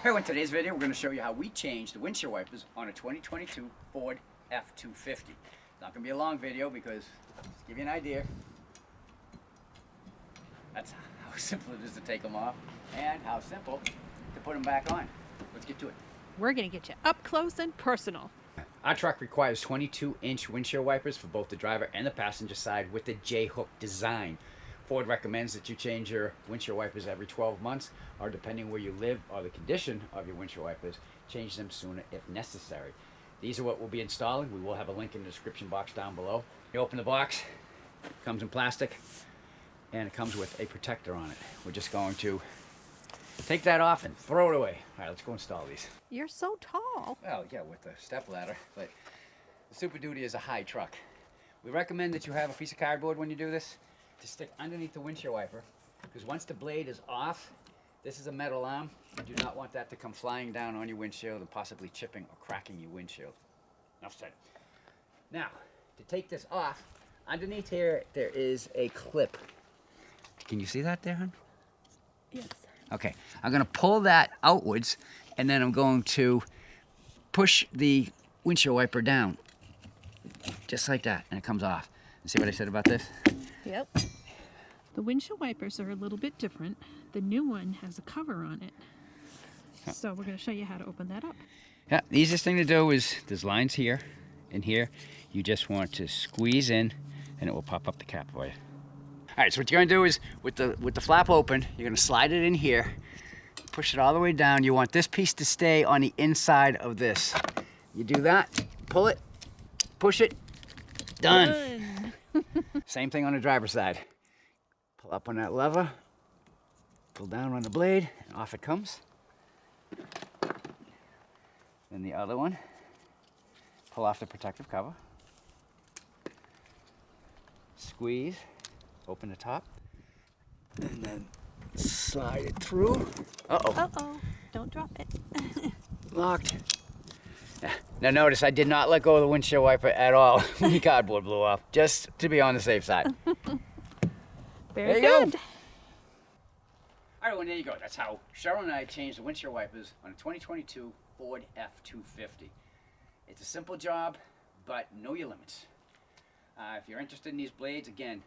Hey, in today's video, we're going to show you how we changed the windshield wipers on a 2022 Ford F250. It's not going to be a long video because, just to give you an idea, that's how simple it is to take them off and how simple to put them back on. Let's get to it. We're going to get you up close and personal. Our truck requires 22-inch windshield wipers for both the driver and the passenger side with the J-hook design. Ford recommends that you change your windshield wipers every 12 months, or depending where you live or the condition of your windshield wipers, change them sooner if necessary. These are what we'll be installing. We will have a link in the description box down below. You open the box, it comes in plastic, and it comes with a protector on it. We're just going to take that off and throw it away. All right, let's go install these. You're so tall. Well, yeah, with the step ladder, but the Super Duty is a high truck. We recommend that you have a piece of cardboard when you do this to stick underneath the windshield wiper, because once the blade is off, this is a metal arm. You do not want that to come flying down on your windshield and possibly chipping or cracking your windshield. Enough said. Now, to take this off, underneath here there is a clip. Can you see that there, hon? Yes. Okay, I'm going to pull that outwards, and then I'm going to push the windshield wiper down, just like that, and it comes off. See what I said about this? Yep. The windshield wipers are a little bit different. The new one has a cover on it. So we're going to show you how to open that up. Yeah, the easiest thing to do is there's lines here and here. You just want to squeeze in, and it will pop up the cap for you. All right, so what you're going to do is with the flap open, you're going to slide it in here, push it all the way down. You want this piece to stay on the inside of this. You do that, pull it, push it, done. Same thing on the driver's side. Pull up on that lever, pull down on the blade, and off it comes. Then the other one, pull off the protective cover, squeeze, open the top, and then slide it through. Uh-oh. Uh-oh, don't drop it. Locked. Now notice I did not let go of the windshield wiper at all when the cardboard blew off, just to be on the safe side. Very there you good. Go. All right, well, there you go. That's how Cheryl and I changed the windshield wipers on a 2022 Ford F250. It's a simple job, but know your limits. If you're interested in these blades, again,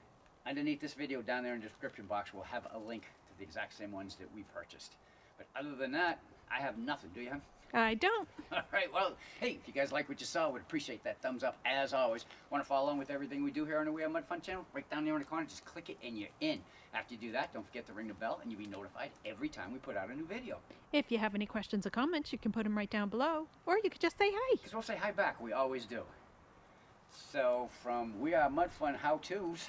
underneath this video down there in the description box, we'll have a link to the exact same ones that we purchased. But other than that, I have nothing. Do you, hon? I don't. All right, well, hey, if you guys like what you saw, we'd appreciate that thumbs up as always. Want to follow along with everything we do here on the We Are Mud Fun channel? Right down there in the corner, just click it and you're in. After you do that, don't forget to ring the bell and you'll be notified every time we put out a new video. If you have any questions or comments, you can put them right down below, or you could just say hi. Because we'll say hi back, we always do. So, from We Are Mud Fun how-tos,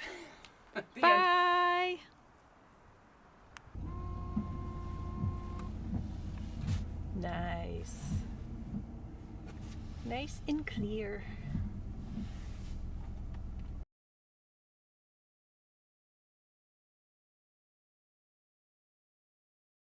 Bye. Nice. Nice and clear.